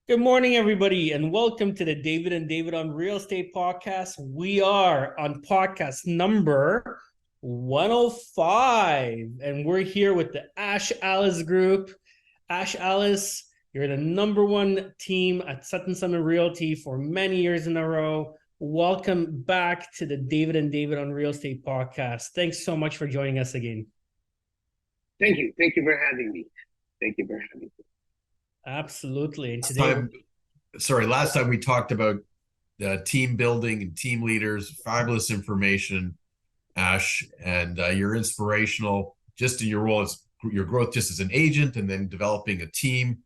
Good morning, everybody, and welcome to the David and David on Real Estate podcast. We are on podcast number 105, and we're here with the Ash Alice Group. Ash Alice, you're the number one team at Sutton Summit Realty for many years in a row. Welcome back to the David and David on Real Estate podcast. Thanks so much for joining us again. Thank you. Thank you for having me. Thank you for having me. Absolutely. And Last today, time, last time we talked about team building and team leaders. Fabulous information, Ash, and you're inspirational just in your role as your growth just as an agent and then developing a team.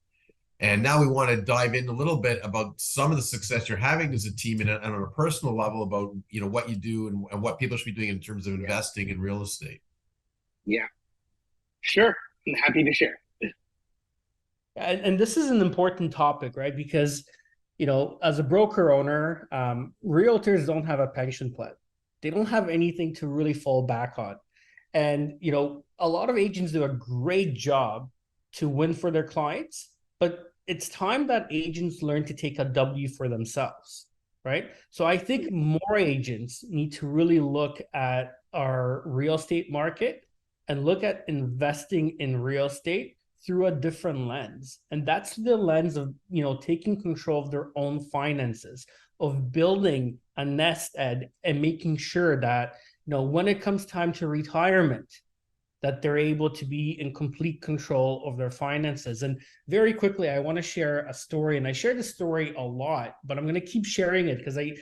And now we want to dive in a little bit about some of the success you're having as a team and on a personal level about what you do and what people should be doing in terms of investing in real estate. Yeah, sure. I'm happy to share. And this is an important topic, right? Because, as a broker owner, realtors don't have a pension plan. They don't have anything to really fall back on. And, a lot of agents do a great job to win for their clients, but it's time that agents learn to take a W for themselves, right? So I think more agents need to really look at our real estate market and look at investing in real estate through a different lens. And that's the lens of, taking control of their own finances, of building a nest egg and making sure that, when it comes time to retirement, that they're able to be in complete control of their finances. And very quickly, I want to share a story, and I share this story a lot, but I'm going to keep sharing it because I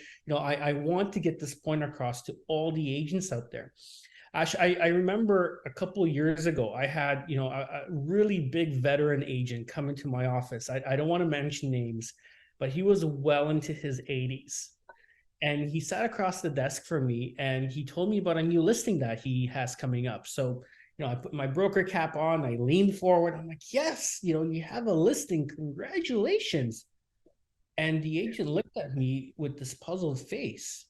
want to get this point across to all the agents out there. Ash, I remember a couple of years ago, I had, a really big veteran agent come into my office. I don't want to mention names, but he was well into his 80s. And he sat across the desk from me and he told me about a new listing that he has coming up. So, I put my broker cap on, I leaned forward. I'm like, yes, you have a listing. Congratulations. And the agent looked at me with this puzzled face.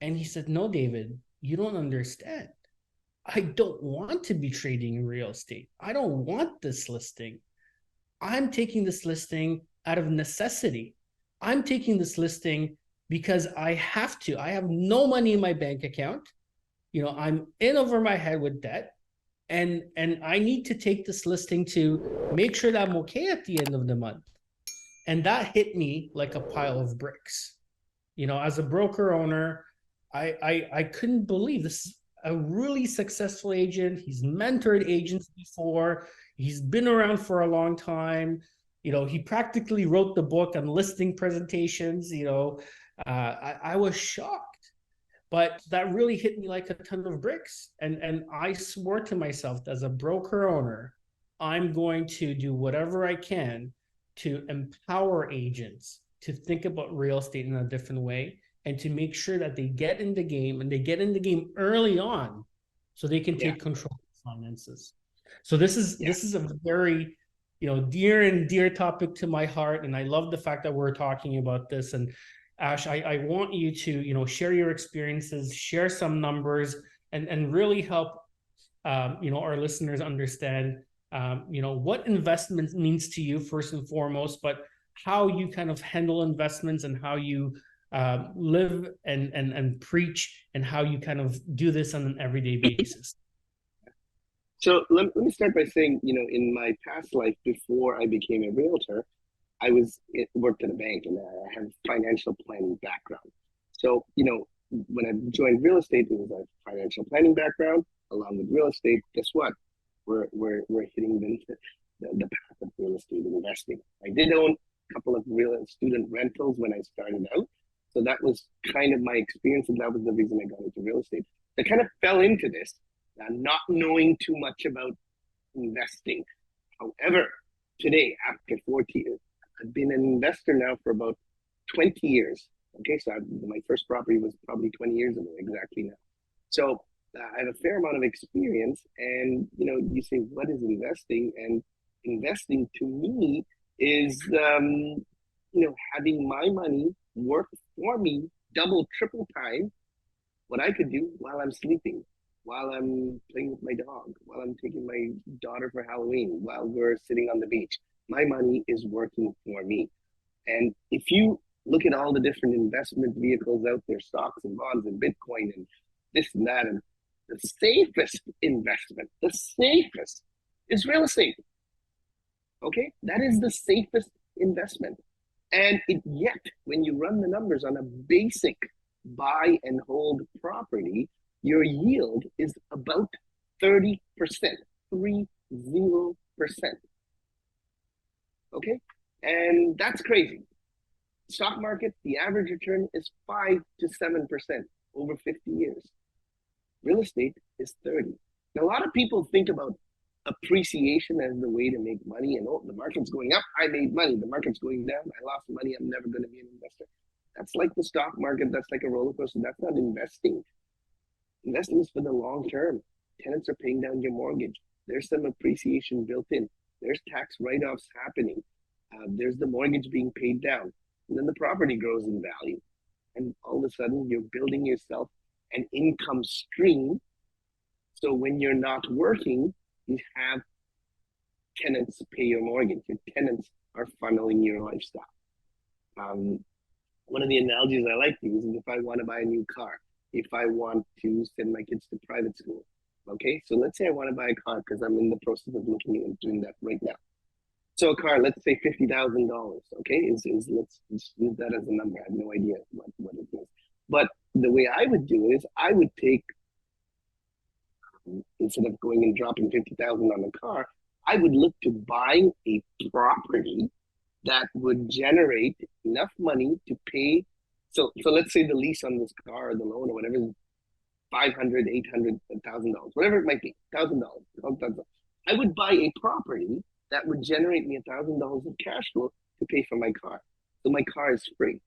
And he said, no, David, you don't understand. I don't want to be trading in real estate. I don't want this listing. I'm taking this listing out of necessity. I'm taking this listing because I have to. I have no money in my bank account. I'm in over my head with debt. And I need to take this listing to make sure that I'm okay at the end of the month. And that hit me like a pile of bricks. As a broker owner, I couldn't believe this. A really successful agent. He's mentored agents before. He's been around for a long time. He practically wrote the book on listing presentations. I was shocked, but that really hit me like a ton of bricks. And I swore to myself as a broker owner, I'm going to do whatever I can to empower agents to think about real estate in a different way and to make sure that they get in the game and they get in the game early on so they can Yeah, take control of finances. So this is yeah, this is a very dear and dear topic to my heart, and I love the fact that we're talking about this. And Ash, I want you to share your experiences, share some numbers, and really help our listeners understand what investment means to you first and foremost, but how you kind of handle investments and how you live and preach and how you kind of do this on an everyday basis. So let me start by saying, in my past life before I became a realtor, worked at a bank and I have a financial planning background. So, when I joined real estate, it was a financial planning background along with real estate. Guess what? We're hitting the path of real estate investing. I did own a couple of real student rentals when I started out. So that was kind of my experience, and that was the reason I got into real estate. I kind of fell into this, not knowing too much about investing. However, today, after 40 years, I've been an investor now for about 20 years. Okay, so my first property was probably 20 years ago, exactly now. So I have a fair amount of experience, and you say, what is investing? And investing to me is, having my money work for me double, triple time what I could do while I'm sleeping, while I'm playing with my dog, while I'm taking my daughter for Halloween, while we're sitting on the beach. My money is working for me. And if you look at all the different investment vehicles out there, stocks and bonds and Bitcoin and this and that, and the safest investment, the safest is real estate. Okay, that is the safest investment. And yet, when you run the numbers on a basic buy and hold property, your yield is about 30%, 30%. Okay, and that's crazy. Stock market, the average return is 5 to 7% over 50 years. Real estate is 30. Now, a lot of people think about appreciation as the way to make money, and oh, the market's going up, I made money. The market's going down, I lost money, I'm never going to be an investor. That's like the stock market, that's like a roller coaster. That's not investing. Investing is for the long term. Tenants are paying down your mortgage. There's some appreciation built in. There's tax write-offs happening. There's the mortgage being paid down. And then the property grows in value. And all of a sudden, you're building yourself an income stream. So when you're not working, you have tenants pay your mortgage. Your tenants are funneling your lifestyle. One of the analogies I like to use is if I want to buy a new car, if I want to send my kids to private school. Okay, so let's say I want to buy a car because I'm in the process of looking at doing that right now. So a car, let's say $50,000. Okay, let's use that as a number. I have no idea what it is. But the way I would do it is I would take, instead of going and dropping 50,000 on a car, I would look to buying a property that would generate enough money to pay. So let's say the lease on this car or the loan or whatever is $500, $800, $1,000, whatever it might be, $1,000. I would buy a property that would generate me $1,000 of cash flow to pay for my car. So my car is free.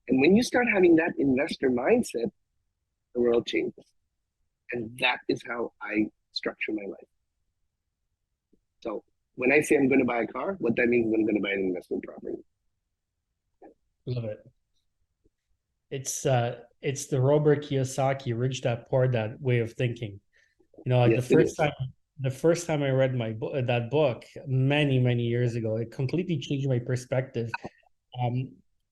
And when you start having that investor mindset, the world changes. And that is how I structure my life. So when I say I'm going to buy a car, what that means is I'm going to buy an investment property. Love it. It's the Robert Kiyosaki Rich Dad Poor Dad way of thinking. You know, like Yes, the first time I read that book many years ago, it completely changed my perspective.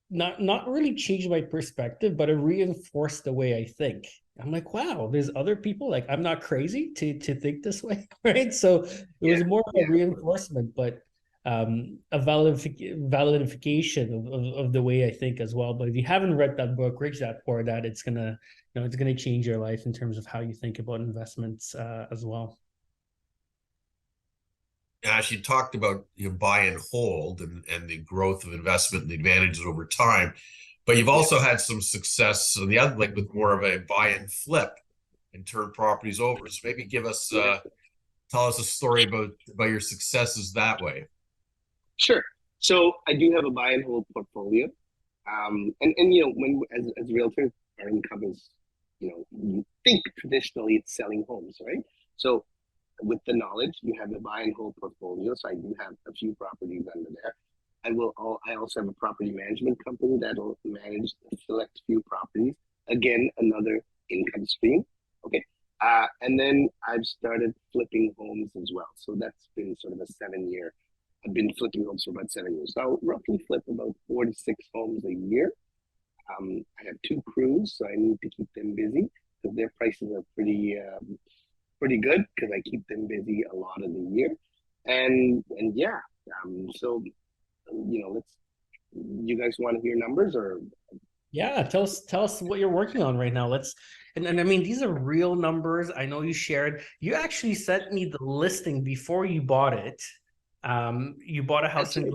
Not really changed my perspective, but it reinforced the way I think. I'm like, wow, there's other people, like I'm not crazy to think this way, right? So it was more of a reinforcement, but a validification of the way I think as well. But if you haven't read that book, Rich Dad Poor Dad, it's gonna, it's gonna change your life in terms of how you think about investments as well. As you talked about, buy and hold and the growth of investment and the advantages over time, but you've also had some success on the other, like with more of a buy and flip and turn properties over. So maybe tell us a story about your successes that way. Sure. So I do have a buy and hold portfolio. And when as realtors, our income is, you think traditionally it's selling homes, right? So with the knowledge, you have the buy and hold portfolio. So I do have a few properties under there. I also have a property management company that'll manage a select few properties. Again, another income stream. Okay. And then I've started flipping homes as well. So that's been sort of a 7-year. I've been flipping homes for about 7 years. So I'll roughly flip about 4 to 6 homes a year. I have 2 crews, so I need to keep them busy because their prices are pretty good because I keep them busy a lot of the year. And yeah, so you guys want to hear numbers or? Yeah, tell us what you're working on right now. And I mean, these are real numbers. I know you actually sent me the listing before you bought it. You bought a house in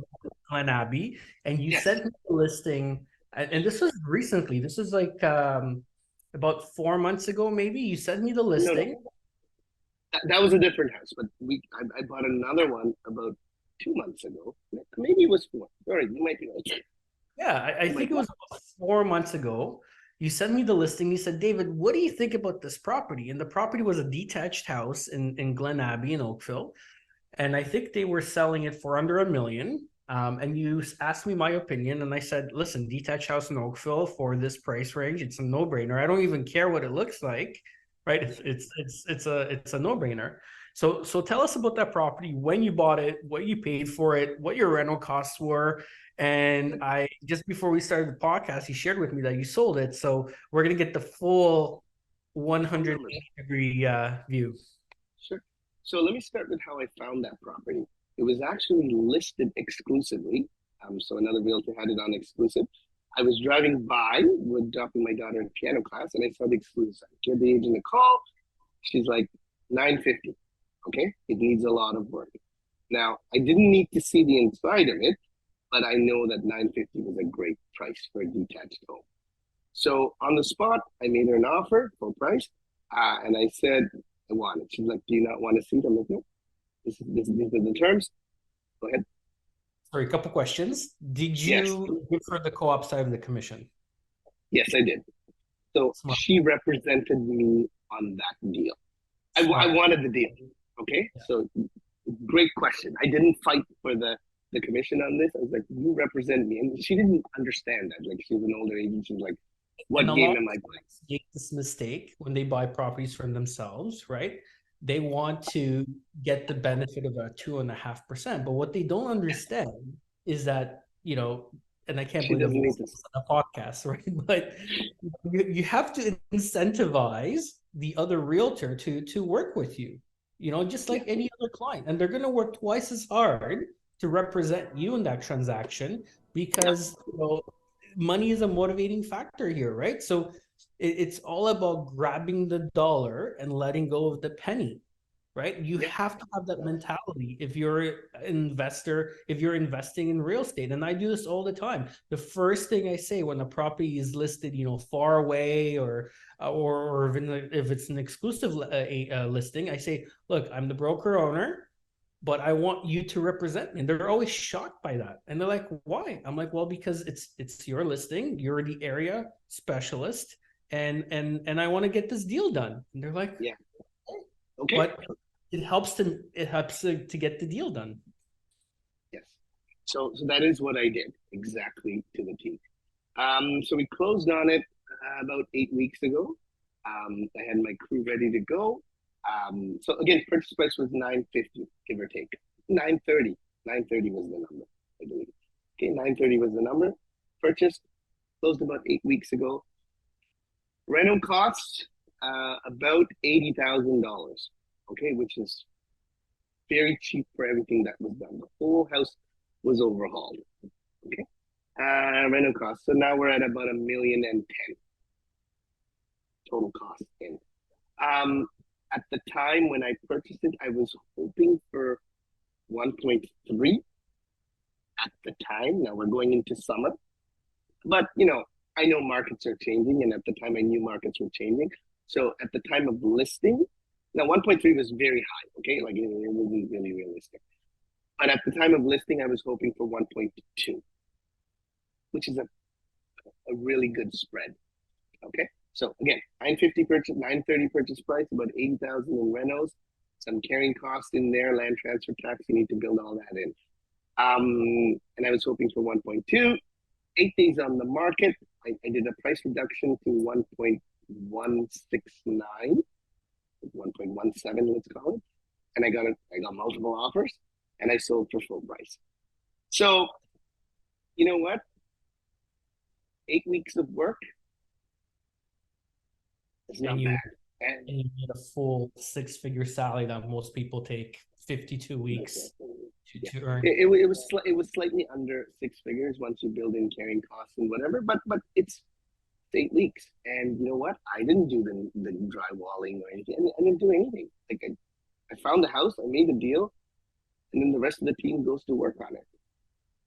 Glen Abbey, and you sent me the listing, and this was recently. This is like about 4 months ago, maybe. You sent me the listing. No. That was a different house, but I bought another one about 2 months ago. Maybe it was 4. Sorry, you might be right. Yeah, I think it was 4 months ago. You sent me the listing. You said, David, what do you think about this property? And the property was a detached house in Glen Abbey in Oakville. And I think they were selling it for under $1 million. And you asked me my opinion, and I said, listen, detached house in Oakville for this price range, it's a no-brainer. I don't even care what it looks like, right? It's a no-brainer. So tell us about that property, when you bought it, what you paid for it, what your rental costs were, And I just before we started the podcast, he shared with me that you sold it. So we're gonna get the full 180-degree view. Sure. So let me start with how I found that property. It was actually listed exclusively. So another realtor had it on exclusive. I was driving by, with dropping my daughter in piano class, and I saw the exclusive. I gave the agent a call. She's like, 950. Okay, it needs a lot of work. Now, I didn't need to see the inside of it, but I know that 950 was a great price for a detached home. So on the spot, I made her an offer, full price, and I said I want it. She's like, "Do you not want to see them?" I'm like, "No, these are the terms." Go ahead. Sorry, a couple questions. Did Yes, you give her the co-op side of the commission? yes, I did. So Smart. she represented me on that deal. I wanted the deal. Okay, Yeah. so great question. I didn't fight for the commission on this. I was like, "You represent me," and she didn't understand that. Like, she's an older agent. She's like, And "What a game lot am of I playing?" clients make this mistake when they buy properties from themselves, right? They want to get the benefit of a 2.5%. But what they don't understand is that, and I can't She believe I'm doesn't need to. on a podcast, right? But you have to incentivize the other realtor to work with you, just Yeah, like any other client. And they're going to work twice as hard to represent you in that transaction yeah, because, money is a motivating factor here, right? So it's all about grabbing the dollar and letting go of the penny, right? You yeah, have to have that mentality if you're an investor, if you're investing in real estate. And I do this all the time. The first thing I say when a property is listed, far away or if it's an exclusive listing, I say, look, I'm the broker owner, but I want you to represent me. And they're always shocked by that. And they're like, why? I'm like, well, because it's your listing, you're the area specialist, and I want to get this deal done. And they're like, yeah. Okay. but it helps to get the deal done. Yes. So that is what I did exactly to the T. So we closed on it about 8 weeks ago. I had my crew ready to go. So again, purchase price was 950, give or take. 930. 930 was the number, I believe. Okay, 930 was the number. Purchased, closed about 8 weeks ago. Rental costs about $80,000. Okay, which is very cheap for everything that was done. The whole house was overhauled. Okay. Rental costs. So now we're at about $1,010,000 total cost in. At the time when I purchased it, I was hoping for 1.3 at the time. Now we're going into summer, but I know markets are changing, and at the time I knew markets were changing. So at the time of listing, now 1.3 was very high. Okay, like it wasn't really realistic. But at the time of listing, I was hoping for 1.2, which is a really good spread. Okay. So again, 950 purchase, 930 purchase price, about 80,000 in renos, some carrying costs in there, land transfer tax. You need to build all that in. And I was hoping for 1.2. 8 days on the market. I did a price reduction to 1.169, 1.17, let's call it. And I got multiple offers, and I sold for full price. So, you know what? 8 weeks of work is not bad. And you need a full six-figure salary that most people take 52 weeks to earn. It was slightly under 6 figures once you build in carrying costs and whatever, but it's 8 weeks. And you know what? I didn't do the drywalling or anything. I didn't do anything. Like I found the house, I made the deal, and then the rest of the team goes to work on it.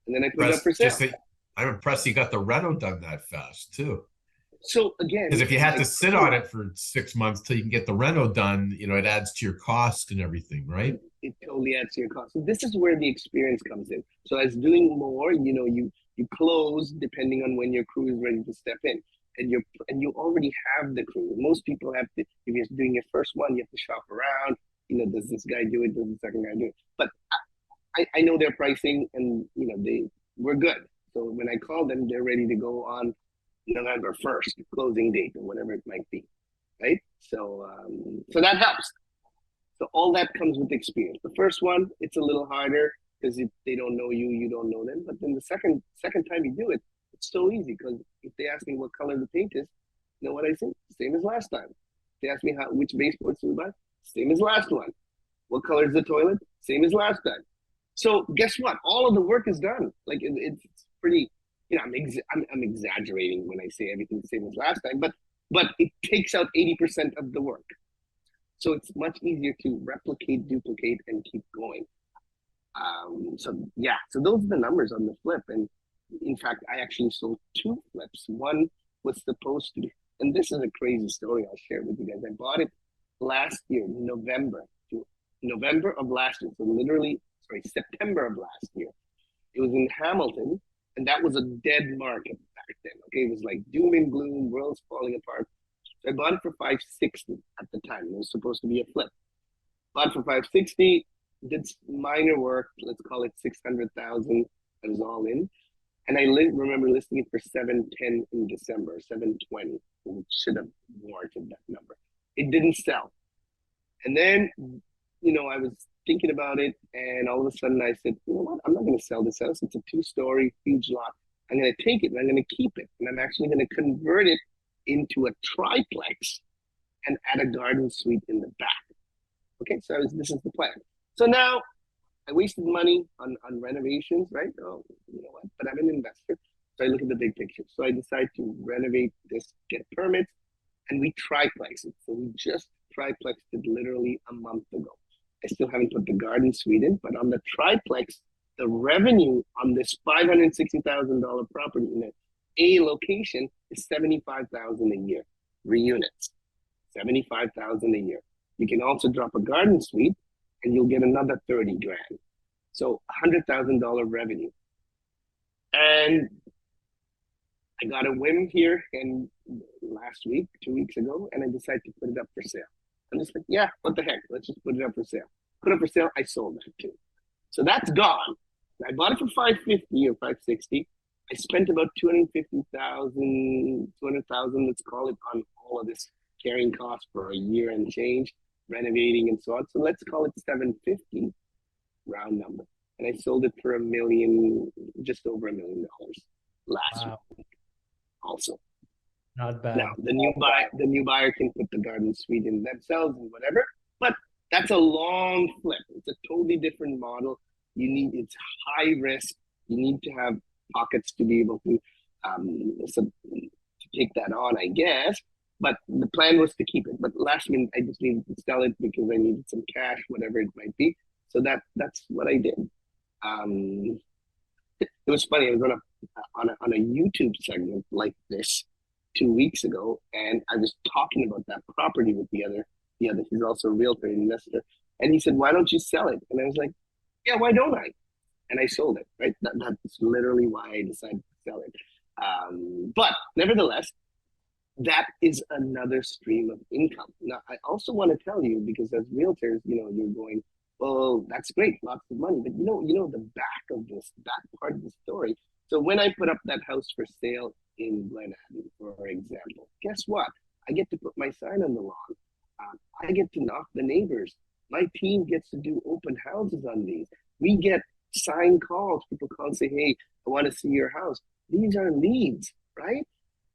And then I put it up for sale. I'm impressed you got the reno done that fast too. So again, because if you had to sit on it for 6 months till you can get the reno done, it adds to your cost and everything, right? It totally adds to your cost. So this is where the experience comes in. So as doing more, you close depending on when your crew is ready to step in, and you already have the crew. Most people have to. If you're doing your first one, you have to shop around. Does this guy do it? Does the second guy do it? But I know their pricing, and we're good. So when I call them, they're ready to go on November 1st, closing date, or whatever it might be, right? So that helps. So all that comes with experience. The first one, it's a little harder because if they don't know you, you don't know them. But then the second time you do it, it's so easy because if they ask me what color the paint is, you know what I say? Same as last time. If they ask me which baseboards to buy, same as last one. What color is the toilet? Same as last time. So guess what? All of the work is done. Like it's pretty. You know, I'm exaggerating when I say everything's the same as last time, but it takes out 80% of the work. So it's much easier to replicate, duplicate, and keep going. So yeah, so those are the numbers on the flip. And in fact, I actually sold 2 flips. One was supposed to be, and this is a crazy story I'll share with you guys. I bought it last year, November of last year. So literally, sorry, September of last year. It was in Hamilton, and that was a dead market back then. Okay, it was like doom and gloom, world's falling apart. So I bought it for $560 at the time. It was supposed to be a flip. Bought it for $560, did minor work, let's call it 600,000. I was all in. And I remember listing it for 710 in December, 720. It should have warranted that number. It didn't sell. And then, you know, I was thinking about it, and all of a sudden I said, you know what? I'm not going to sell this house. It's a 2-story, huge lot. I'm going to take it and I'm going to keep it. And I'm actually going to convert it into a triplex and add a garden suite in the back. Okay, so this is the plan. So now I wasted money on renovations, right? Oh, you know what? But I'm an investor. So I look at the big picture. So I decide to renovate this, get permits, and we triplex it. So we just triplexed it literally a month ago. I still haven't put the garden suite in, but on the triplex, the revenue on this $560,000 property in a location is $75,000 a year, 3 units, $75,000 a year. You can also drop a garden suite, and you'll get another 30 grand. So $100,000 revenue. And I got a whim here and last week, 2 weeks ago, and I decided to put it up for sale. I'm just like, yeah, what the heck? Let's just put it up for sale. Put it up for sale. I sold that too. So that's gone. I bought it for $550 or $560. I spent about $250,000, $200,000, let's call it, on all of this carrying cost for a year and change, renovating and so on. So let's call it $750, round number. And I sold it for $1 million, just over $1 million last week. Also, not bad. Now the new buyer can put the garden suite in themselves and whatever, but that's a long flip. It's a totally different model. It's high risk. You need to have pockets to be able to take that on, I guess. But the plan was to keep it. But last minute, I just needed to sell it because I needed some cash, whatever it might be. So that's what I did. It was funny. I was on a YouTube segment like this 2 weeks ago, and I was talking about that property with the other. He's also a realtor investor, and he said, "Why don't you sell it?" And I was like, "Yeah, why don't I?" And I sold it. Right. That's literally why I decided to sell it. But nevertheless, that is another stream of income. Now, I also want to tell you, because as realtors, you're going, well, that's great, lots of money, but the back part of the story. So when I put up that house for sale in Glen Abbey, for example, guess what? I get to put my sign on the lawn. I get to knock the neighbors. My team gets to do open houses on these. We get signed calls. People call and say, "Hey, I want to see your house." These are leads, right?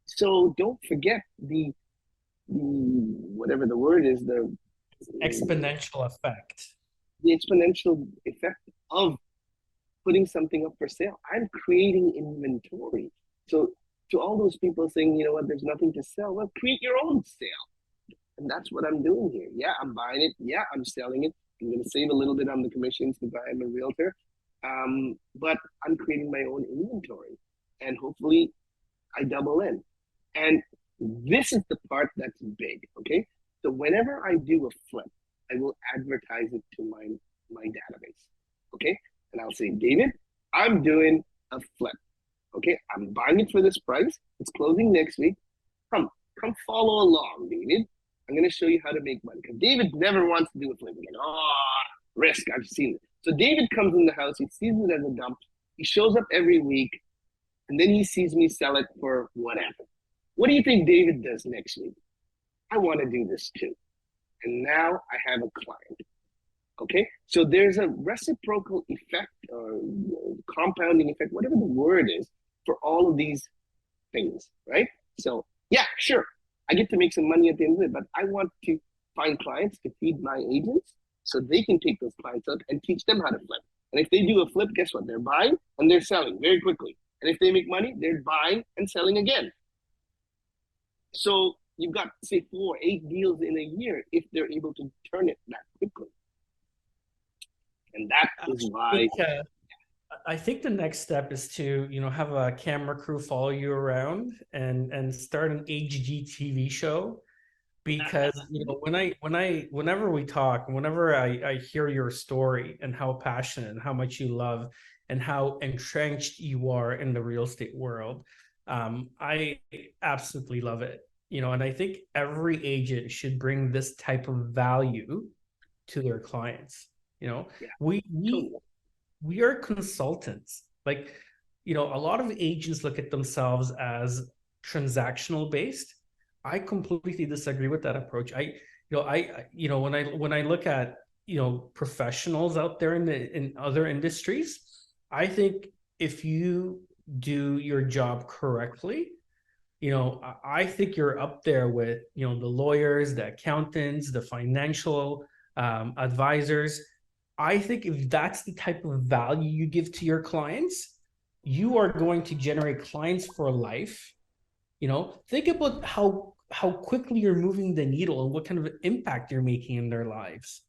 So don't forget the whatever the word is, the exponential effect. The exponential effect of putting something up for sale. I'm creating inventory. So to all those people saying, you know what, there's nothing to sell, well, create your own sale. And that's what I'm doing here. Yeah, I'm buying it. Yeah, I'm selling it. I'm going to save a little bit on the commissions because I'm a realtor. But I'm creating my own inventory. And hopefully I double in. And this is the part that's big, okay? So whenever I do a flip, I will advertise it to my database, okay? And I'll say, David, I'm doing a flip, okay? I'm buying it for this price. It's closing next week. Come follow along, David. I'm going to show you how to make money. Because David never wants to do a flip. He's like, risk, I've seen it. So David comes in the house. He sees it as a dump. He shows up every week. And then he sees me sell it for whatever. What do you think David does next week? I want to do this too. And now I have a client. Okay, so there's a reciprocal effect or compounding effect, whatever the word is, for all of these things, right? So yeah, sure, I get to make some money at the end of it, but I want to find clients to feed my agents so they can take those clients out and teach them how to flip. And if they do a flip, guess what? They're buying and they're selling very quickly. And if they make money, they're buying and selling again. So you've got, say, 4, 8 deals in a year if they're able to turn it that quickly. And that is why. I think the next step is to, have a camera crew follow you around and start an HGTV show. Because whenever we talk, whenever I hear your story and how passionate and how much you love and how entrenched you are in the real estate world, I absolutely love it. And I think every agent should bring this type of value to their clients. Yeah, we totally. we are consultants. Like, a lot of agents look at themselves as transactional based. I completely disagree with that approach. When I look at, professionals out there in other industries, I think if you do your job correctly, I think you're up there with, the lawyers, the accountants, the financial advisors. I think if that's the type of value you give to your clients, you are going to generate clients for life. Think about how quickly you're moving the needle and what kind of impact you're making in their lives.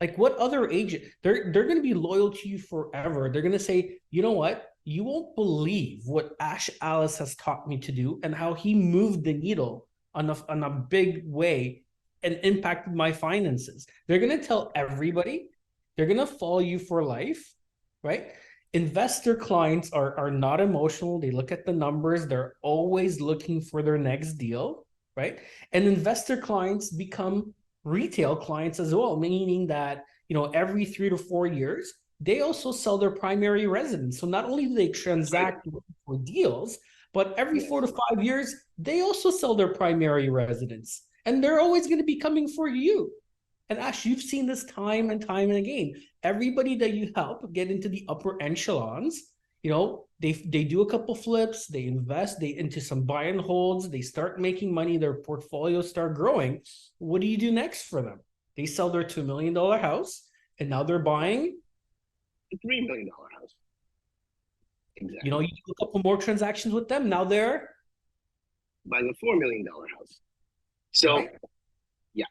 Like, what other agent, they're going to be loyal to you forever. They're going to say, you know what? You won't believe what Ash Alice has taught me to do and how he moved the needle on a big way and impacted my finances. They're going to tell everybody. They're going to follow you for life, right? Investor clients are not emotional. They look at the numbers. They're always looking for their next deal, right? And investor clients become retail clients as well, meaning that, every 3 to 4 years, they also sell their primary residence. So not only do they transact for deals, but every 4 to 5 years, they also sell their primary residence. And they're always going to be coming for you. And Ash, you've seen this time and time and again. Everybody that you help get into the upper echelons, they do a couple flips, they invest into some buy and holds, they start making money, their portfolios start growing. What do you do next for them? They sell their $2 million house, and now they're buying a $3 million house. Exactly. You do a couple more transactions with them. Now they're buying a $4 million house. So, right. Yeah,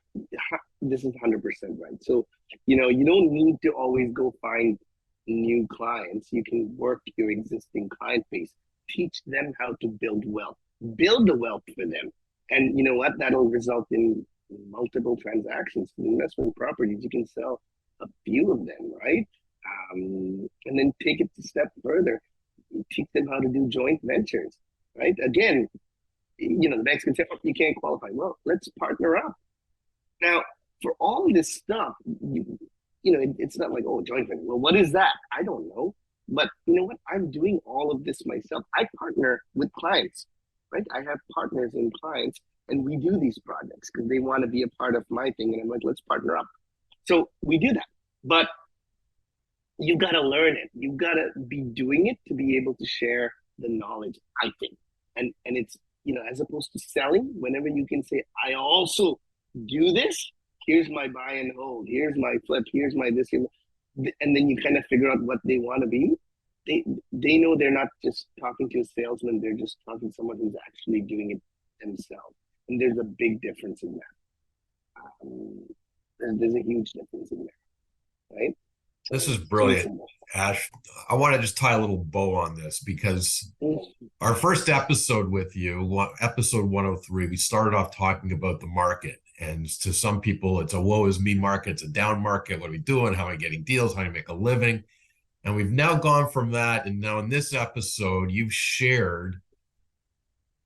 this is 100% right. So, you don't need to always go find new clients. You can work your existing client base, teach them how to build wealth, build the wealth for them. And you know what? That'll result in multiple transactions. Investment properties, you can sell a few of them, right? And then take it a step further. Teach them how to do joint ventures, right? Again, the banks can say, oh, you can't qualify. Well, let's partner up. Now, for all this stuff, it's not like, oh, joint venture. Well, what is that? I don't know. But you know what? I'm doing all of this myself. I partner with clients, right? I have partners and clients, and we do these projects because they want to be a part of my thing. And I'm like, let's partner up. So we do that. But you've got to learn it. You've got to be doing it to be able to share the knowledge, I think. And it's, as opposed to selling, whenever you can say, I also do this, here's my buy and hold, here's my flip, here's my this, and then you kind of figure out what they want to be. They know they're not just talking to a salesman, they're just talking to someone who's actually doing it themselves. And there's a big difference in that. There's a huge difference in there, right? So this is brilliant, Ash. I want to just tie a little bow on this because our first episode with you, episode 103, we started off talking about the market. And to some people, it's a woe is me market. It's a down market. What are we doing? How am I getting deals? How do I make a living? And we've now gone from that. And now in this episode, you've shared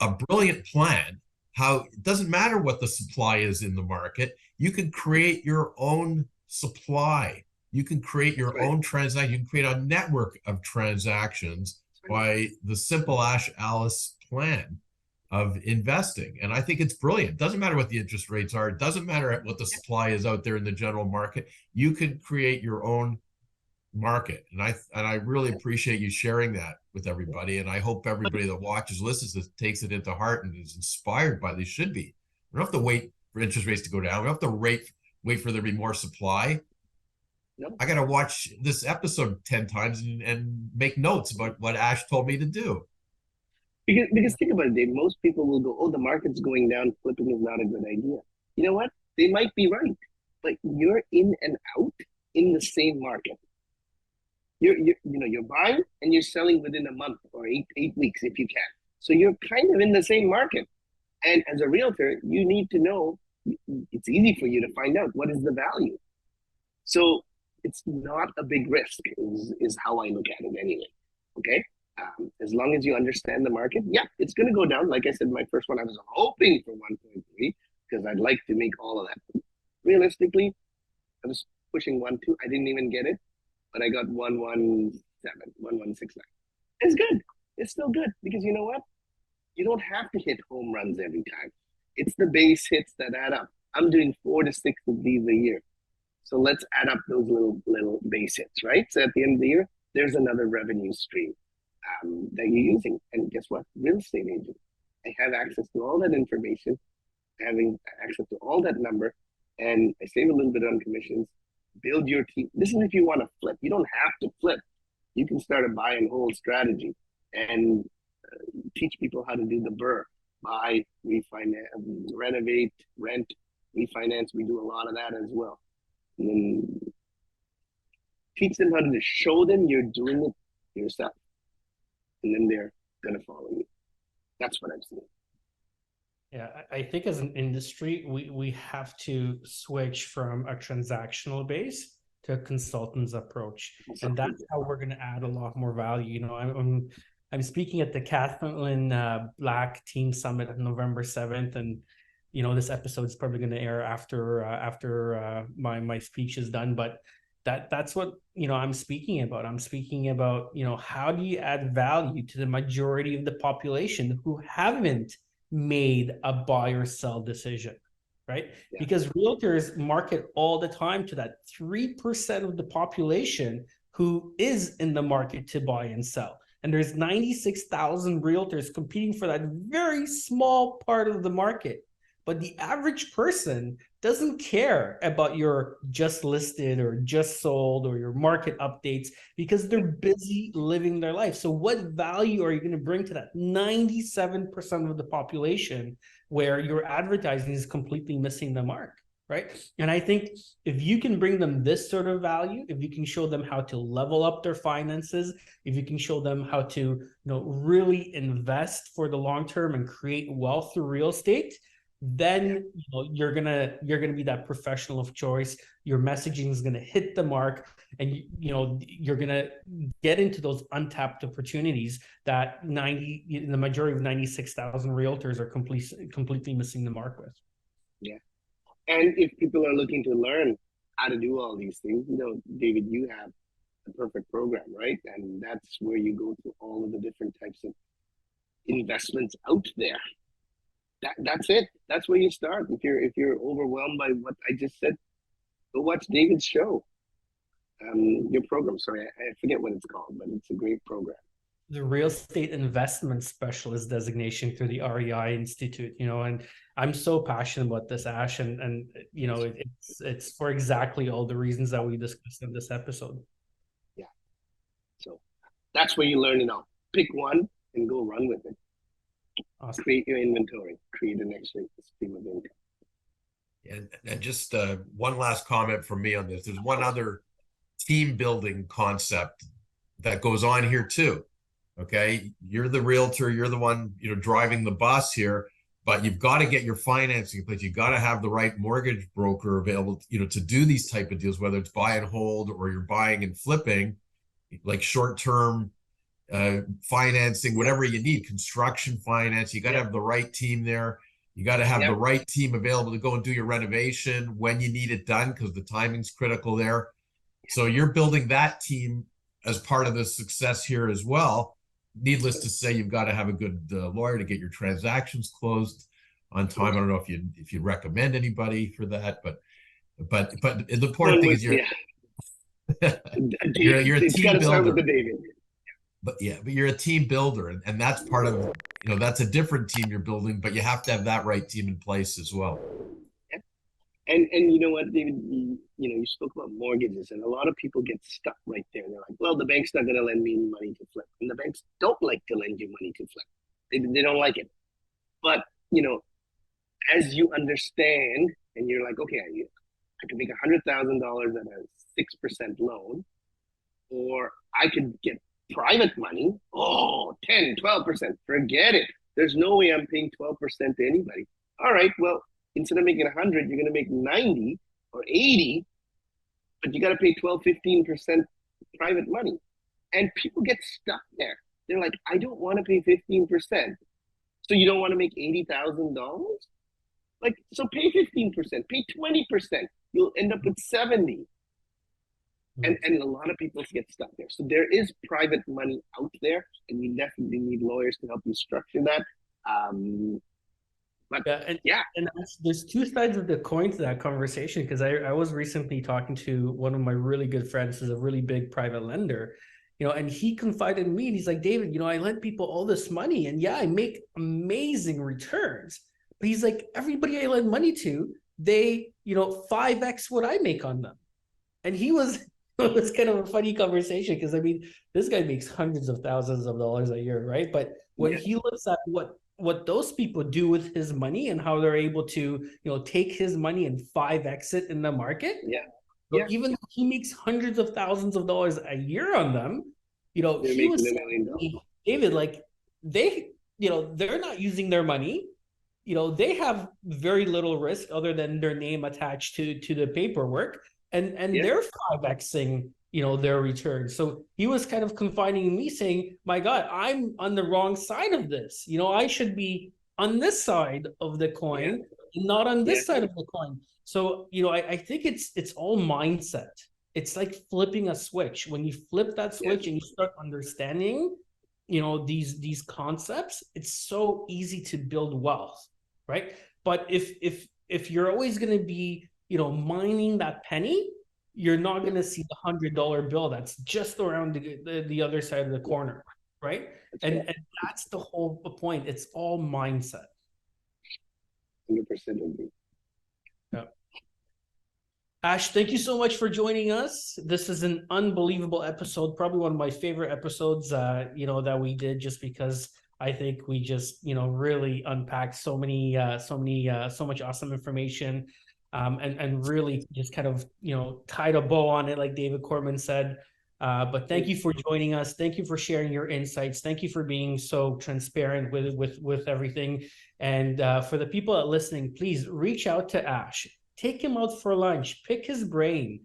a brilliant plan. How it doesn't matter what the supply is in the market. You can create your own supply. You can create your own transaction. You can create a network of transactions by the simple Ash Alice plan. of investing. And I think it's brilliant. It doesn't matter what the interest rates are. It doesn't matter what the supply is out there in the general market. You can create your own market. And I really appreciate you sharing that with everybody. And I hope everybody that watches, listens, that takes it into heart and is inspired by this. Should be. We don't have to wait for interest rates to go down. We don't have to wait for there to be more supply. Nope. I got to watch this episode 10 times and make notes about what Ash told me to do. Because think about it, Dave. Most people will go, "Oh, the market's going down. Flipping is not a good idea." You know what? They might be right, but you're in and out in the same market. You're buying and you're selling within a month or eight weeks if you can. So you're kind of in the same market. And as a realtor, you need to know. It's easy for you to find out what is the value. So it's not a big risk, is how I look at it anyway. Okay. As long as you understand the market, yeah, it's going to go down. Like I said, my first one, I was hoping for 1.3 because I'd like to make all of that. Realistically, I was pushing 1.2. I didn't even get it, but I got 1.17, 1.169. It's good. It's still good because you know what? You don't have to hit home runs every time. It's the base hits that add up. I'm doing 4 to 6 of these a year. So let's add up those little base hits, right? So at the end of the year, there's another revenue stream that you're using. And guess what? Real estate agent. I have access to all that information, having access to all that number, and I save a little bit on commissions, build your team. This is if you want to flip. You don't have to flip. You can start a buy and hold strategy and teach people how to do the BRRRR, buy, refinance, renovate, rent, refinance. We do a lot of that as well. And then teach them how to show them you're doing it yourself. And then they're going to follow you. That's what I'm seeing. Yeah, I think as an industry, we have to switch from a transactional base to a consultant's approach. And that's how we're going to add a lot more value. You know, I'm speaking at the Kathleen Black Team Summit on November 7th. And, you know, this episode is probably going to air after my speech is done. But that's what, you know, I'm speaking about. I'm speaking about, you know, how do you add value to the majority of the population who haven't made a buy or sell decision, right? Yeah. Because realtors market all the time to that 3% of the population who is in the market to buy and sell. And there's 96,000 realtors competing for that very small part of the market. But the average person doesn't care about your just listed or just sold or your market updates because they're busy living their life. So what value are you going to bring to that 97% of the population where your advertising is completely missing the mark, right? And I think if you can bring them this sort of value, if you can show them how to level up their finances, if you can show them how to, you know, really invest for the long term and create wealth through real estate, then you know, you're gonna be that professional of choice. Your messaging is gonna hit the mark, and you know you're gonna get into those untapped opportunities that the majority of 96,000 realtors are completely missing the mark with. Yeah, and if people are looking to learn how to do all these things, you know, David, you have the perfect program, right? And that's where you go to all of the different types of investments out there. That's it. That's where you start. If you're overwhelmed by what I just said, go watch David's show. Your program. Sorry, I forget what it's called, but it's a great program. The Real Estate Investment Specialist designation through the REI Institute. You know, and I'm so passionate about this, Ash, and you know, it's for exactly all the reasons that we discussed in this episode. Yeah. So that's where you learn it all. Pick one and go run with it. Awesome. Create your inventory, create an extra stream of income. And just one last comment from me on this. There's one other team building concept that goes on here too. Okay, you're the realtor, you're the one, you know, driving the bus here, but you've got to get your financing in place. You got to have the right mortgage broker available, you know, to do these type of deals, whether it's buy and hold or you're buying and flipping, like short-term financing, whatever you need, construction finance. You got to have the right team there. You got to have the right team available to go and do your renovation when you need it done, because the timing's critical there. So you're building that team as part of the success here as well. needless to say, you've got to have a good lawyer to get your transactions closed on time. I don't know if you recommend anybody for that, but the important thing is Yeah. you're a It's got team to start with builder. the David. But you're a team builder, and that's part of, that's a different team you're building, but you have to have that right team in place as well. And you know what, David, you spoke about mortgages, and a lot of people get stuck right there. And they're like, well, the bank's not going to lend me money to flip. And the banks don't like to lend you money to flip. They don't like it. But, as you understand, and you're like, okay, I can make $100,000 at a 6% loan, or I could get private money. Oh, 10, 12%. Forget it. There's no way I'm paying 12% to anybody. All right, well, instead of making 100, you're going to make 90 or 80, but you got to pay 12, 15% private money. And people get stuck there. They're like, I don't want to pay 15%. So you don't want to make $80,000? Like, so pay 15%, pay 20%. You'll end up with 70. And a lot of people get stuck there. So there is private money out there, and you definitely need lawyers to help you structure that. But and there's two sides of the coin to that conversation, because I was recently talking to one of my really good friends who's a really big private lender, and he confided in me, and he's like, David, I lend people all this money, and I make amazing returns. But he's like, everybody I lend money to, they 5x what I make on them. And it was kind of a funny conversation, because this guy makes hundreds of thousands of dollars a year, right? But when he looks at what those people do with his money and how they're able to take his money and 5x it in the market, even though he makes hundreds of thousands of dollars a year on them, he was saying, David, like they're not using their money. They have very little risk other than their name attached to the paperwork, and they're 5xing their return. So he was kind of confiding in me, saying, my God, I'm on the wrong side of this. I should be on this side of the coin, not on this side of the coin. So I think it's all mindset. It's like flipping a switch. When you flip that switch and you start understanding these concepts, it's so easy to build wealth, right? But if you're always going to be mining that penny, you're not going to see the $100 bill that's just around the other side of the corner, right? And that's the whole point. It's all mindset. 100% agree. Yeah. Ash, thank you so much for joining us. This is an unbelievable episode, probably one of my favorite episodes, that we did, just because I think we just, really unpacked so much awesome information, and really just kind of, tied a bow on it, like David Korman said. But thank you for joining us. Thank you for sharing your insights. Thank you for being so transparent with everything. And for the people that are listening, please reach out to Ash. Take him out for lunch. Pick his brain.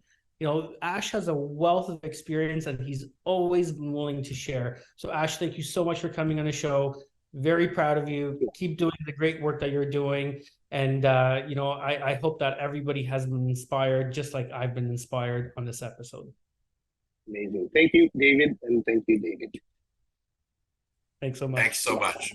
Ash has a wealth of experience, and he's always been willing to share. So Ash, thank you so much for coming on the show. Very proud of you. Keep doing the great work that you're doing. And, I hope that everybody has been inspired, just like I've been inspired on this episode. Amazing. Thank you, David. And thank you, David. Thanks so much. Thanks so much.